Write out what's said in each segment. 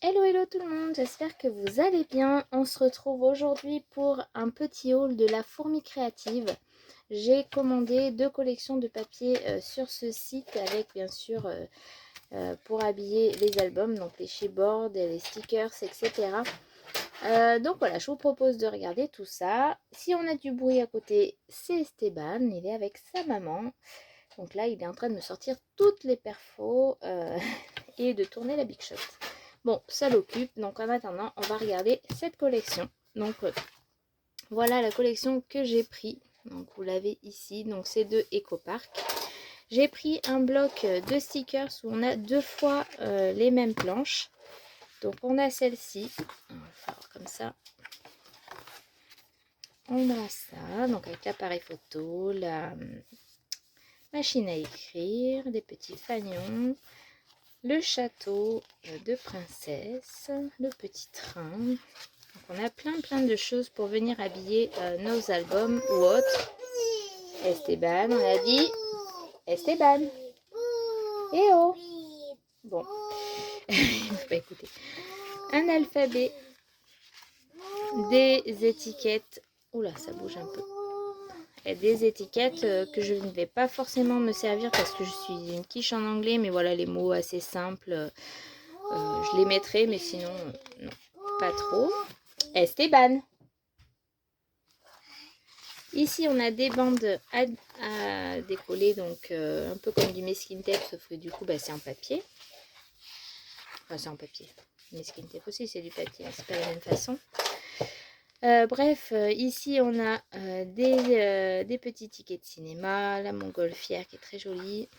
Hello hello tout le monde, j'espère que vous allez bien. On se retrouve aujourd'hui pour un petit haul de la Fourmi Créative. J'ai commandé 2 collections de papier sur ce site avec bien sûr pour habiller les albums, donc les chipboards, les stickers, etc. Donc voilà, je vous propose de regarder tout ça. Si on a du bruit à côté, c'est Esteban, il est avec sa maman. Donc là, il est en train de me sortir toutes les perfos et de tourner la Big Shot. Bon, ça l'occupe. Donc en attendant, on va regarder cette collection. Donc voilà la collection que j'ai pris. Donc vous l'avez ici. Donc c'est de EcoPark. J'ai pris un bloc de stickers où on a 2 fois les mêmes planches. Donc on a celle-ci. On va faire comme ça. On a ça. Donc avec l'appareil photo, la machine à écrire, des petits fanions. Le château de princesse, le petit train. Donc on a plein de choses pour venir habiller nos albums ou autres. Esteban, on a dit. Esteban. Eh oh. Bon. Il ne faut pas écouter. Un alphabet. Des étiquettes. Oula, ça bouge un peu. Et des étiquettes que je ne vais pas forcément me servir parce que je suis une quiche en anglais. Mais voilà, les mots assez simples. Je les mettrai, mais sinon, non, pas trop. Esteban. Ici, on a des bandes à décoller, donc un peu comme du masking tape, sauf que du coup, c'est en papier. Enfin, c'est en papier. Le masking tape aussi, c'est du papier, c'est pas la même façon. Bref, ici, on a des petits tickets de cinéma, la montgolfière qui est très jolie.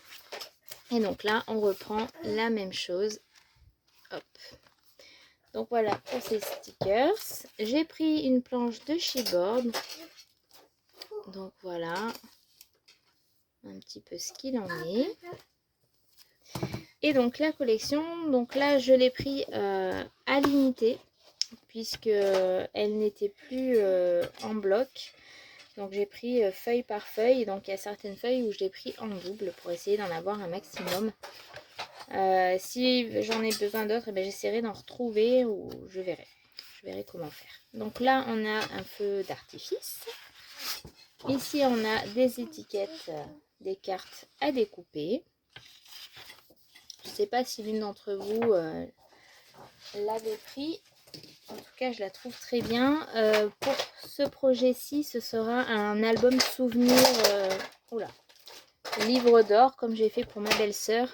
Et donc là, on reprend la même chose. Hop. Donc voilà pour ces stickers. J'ai pris une planche de chipboard. Donc voilà un petit peu ce qu'il en est. Et donc la collection, donc là je l'ai pris à l'unité puisque elle n'était plus en bloc. Donc j'ai pris feuille par feuille. Donc il y a certaines feuilles où je l'ai pris en double pour essayer d'en avoir un maximum. Si j'en ai besoin d'autres, j'essaierai d'en retrouver ou je verrai. Je verrai comment faire. Donc là on a un feu d'artifice. Ici on a des étiquettes, des cartes à découper. Je ne sais pas si l'une d'entre vous l'avait pris. En tout cas, je la trouve très bien. Pour ce projet-ci, ce sera un album souvenir, livre d'or, comme j'ai fait pour ma belle-sœur.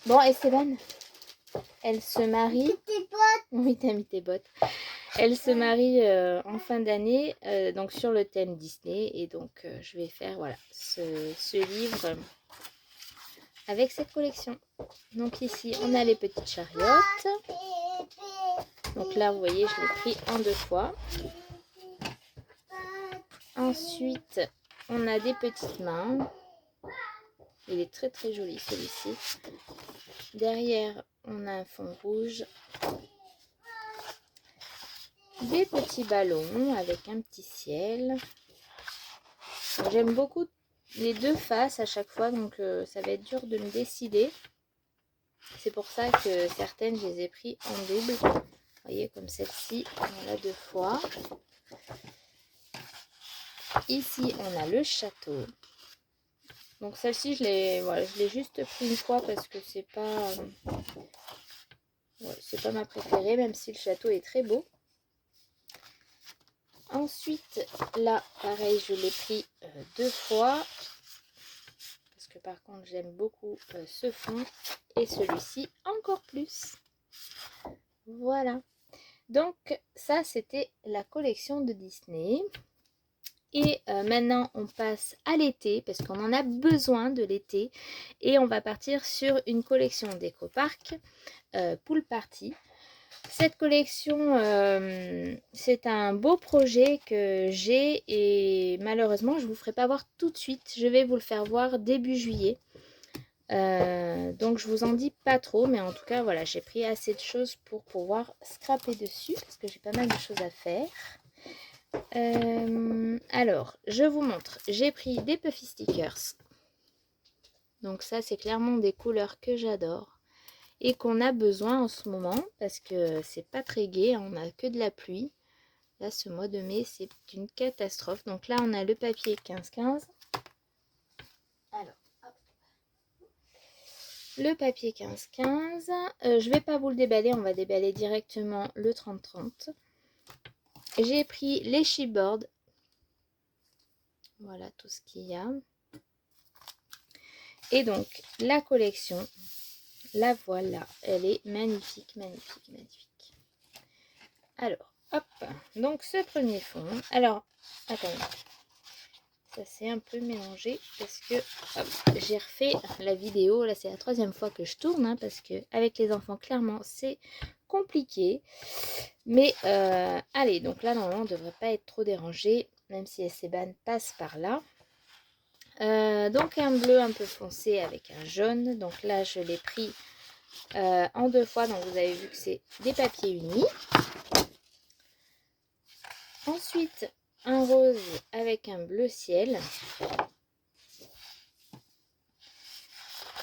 Bon, Esteban, elle se marie. Oui, t'as mis tes bottes. Elle se marie en fin d'année, donc sur le thème Disney. Et donc, je vais faire voilà, ce livre avec cette collection. Donc ici, on a les petites chariotes. Donc là, vous voyez, je l'ai pris en 2 fois. Ensuite, on a des petites mains. Il est très joli celui-ci. Derrière, on a un fond rouge. Des petits ballons avec un petit ciel. J'aime beaucoup les 2 faces à chaque fois, donc ça va être dur de me décider. C'est pour ça que certaines, je les ai pris en double. Vous voyez, comme celle-ci, on l'a 2 fois. Ici, on a le château. Donc celle-ci, je l'ai juste pris une fois parce que c'est pas ma préférée, même si le château est très beau. Ensuite, là, pareil, je l'ai pris 2 fois. Parce que par contre, j'aime beaucoup ce fond. Et celui-ci, encore plus. Voilà. Donc, ça, c'était la collection de Disney. Et maintenant, on passe à l'été, parce qu'on en a besoin de l'été. Et on va partir sur une collection d'EcoPark, Pool Party. Cette collection, c'est un beau projet que j'ai et malheureusement, je ne vous ferai pas voir tout de suite. Je vais vous le faire voir début juillet. Donc, je vous en dis pas trop, mais en tout cas, voilà, j'ai pris assez de choses pour pouvoir scraper dessus, parce que j'ai pas mal de choses à faire. Alors, je vous montre. J'ai pris des Puffy Stickers. Donc ça, c'est clairement des couleurs que j'adore. et qu'on a besoin en ce moment parce que c'est pas très gai, on n'a que de la pluie. Là, ce mois de mai, c'est une catastrophe. Donc là, on a le papier 15-15. Alors, hop. Le papier 15-15. Je vais pas vous le déballer, on va déballer directement le 30-30. J'ai pris les chipboards. Voilà tout ce qu'il y a. Et donc, la collection, la voilà. Elle est magnifique, magnifique, magnifique. Alors, hop. Donc, ce premier fond. Alors, attendez. Ça s'est un peu mélangé parce que j'ai refait la vidéo. Là, c'est la 3e fois que je tourne. Hein, parce que avec les enfants, clairement, c'est compliqué. Mais, allez. Donc là, normalement, on ne devrait pas être trop dérangé. Même si Esteban passe par là. Donc un bleu un peu foncé avec un jaune. Donc là je l'ai pris en 2 fois. Donc vous avez vu que c'est des papiers unis. Ensuite un rose avec un bleu ciel.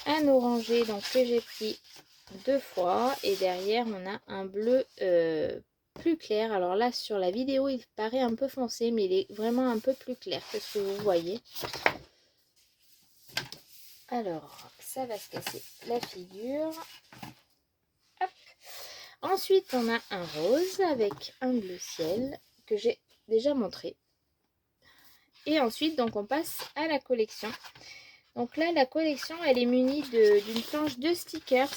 Un orangé donc que j'ai pris 2 fois. Et derrière on a un bleu plus clair. Alors là sur la vidéo il paraît un peu foncé. Mais il est vraiment un peu plus clair que ce que vous voyez. Alors, ça va se casser la figure. Hop. Ensuite, on a un rose avec un bleu ciel que j'ai déjà montré. Et ensuite, donc, on passe à la collection. Donc là, la collection, elle est munie d'une planche de stickers.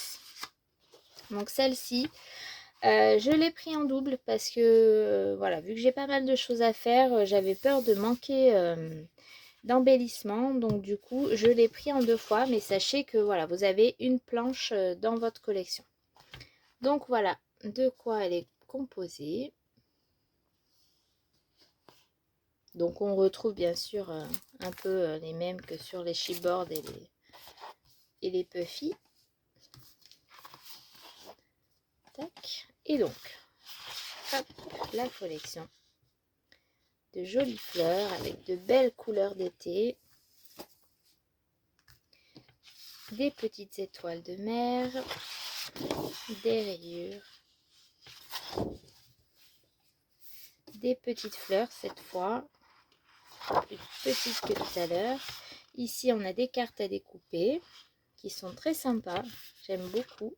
Donc celle-ci, je l'ai pris en double parce que, voilà, vu que j'ai pas mal de choses à faire, j'avais peur de manquer d'embellissement, donc du coup je l'ai pris en 2 fois, mais sachez que voilà, vous avez une planche dans votre collection. Donc voilà de quoi elle est composée. Donc on retrouve bien sûr un peu les mêmes que sur les chipboards et les puffy. Tac. Et donc hop, la collection de jolies fleurs avec de belles couleurs d'été. Des petites étoiles de mer, des rayures, des petites fleurs cette fois, plus petites que tout à l'heure. Ici on a des cartes à découper qui sont très sympas, j'aime beaucoup.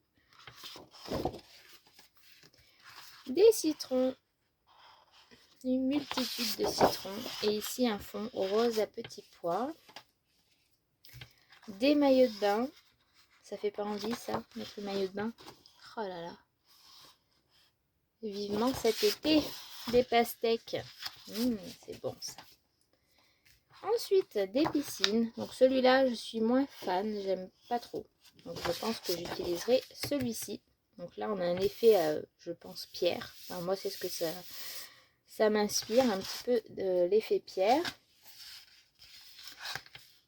Des citrons, une multitude de citrons, et ici un fond rose à petits pois. Des maillots de bain, ça fait pas envie ça, mettre le maillot de bain. Oh là là, vivement cet été. Des pastèques, c'est bon ça. Ensuite des piscines, donc celui-là je suis moins fan, j'aime pas trop, donc je pense que j'utiliserai celui-ci. Donc là on a un effet je pense pierre, enfin, moi c'est ce que ça m'inspire un petit peu de l'effet pierre.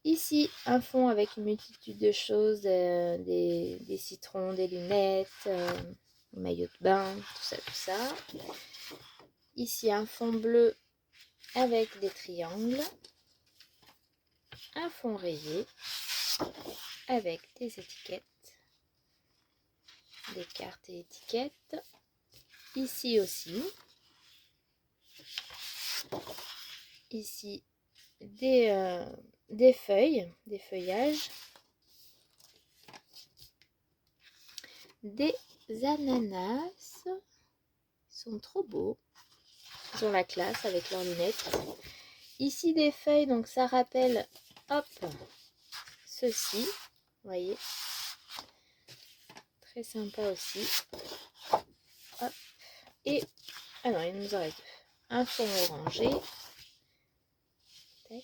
Ici un fond avec une multitude de choses, des citrons, des lunettes, maillot de bain, tout ça. Ici un fond bleu avec des triangles, un fond rayé avec des étiquettes, des cartes et étiquettes. Ici aussi, ici des feuilles, des feuillages, des ananas, ils sont trop beaux, ils ont la classe avec leurs lunettes. Ici des feuilles, donc ça rappelle, hop, ceci, vous voyez, très sympa aussi. Hop. Et, ah non, il nous en reste 2. Un fond orangé. Tac.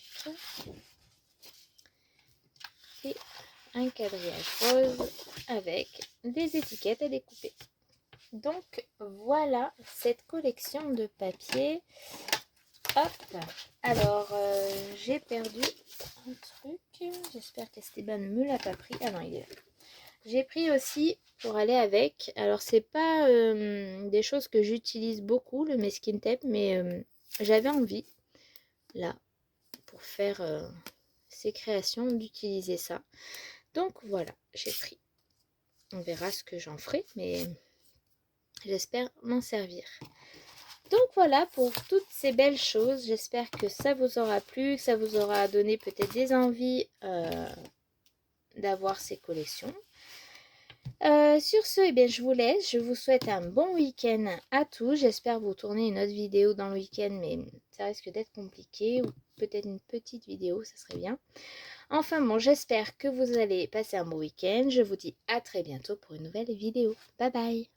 Et un quadrillage rose avec des étiquettes à découper. Donc voilà cette collection de papier. Hop. Alors j'ai perdu un truc. J'espère qu'Esteban ne me l'a pas pris. Ah non, il est là. J'ai pris aussi pour aller avec. Alors c'est pas des choses que j'utilise beaucoup, le masking tape, mais j'avais envie là pour faire ces créations d'utiliser ça. Donc voilà, j'ai pris On verra ce que j'en ferai, mais j'espère m'en servir. Donc voilà pour toutes ces belles choses. J'espère que ça vous aura plu, que ça vous aura donné peut-être des envies d'avoir ces collections. Sur ce, eh bien, je vous laisse. Je vous souhaite un bon week-end à tous. J'espère vous tourner une autre vidéo dans le week-end, mais ça risque d'être compliqué. Ou peut-être une petite vidéo, ça serait bien. Enfin bon, j'espère que vous allez passer un bon week-end. Je vous dis à très bientôt pour une nouvelle vidéo. Bye bye!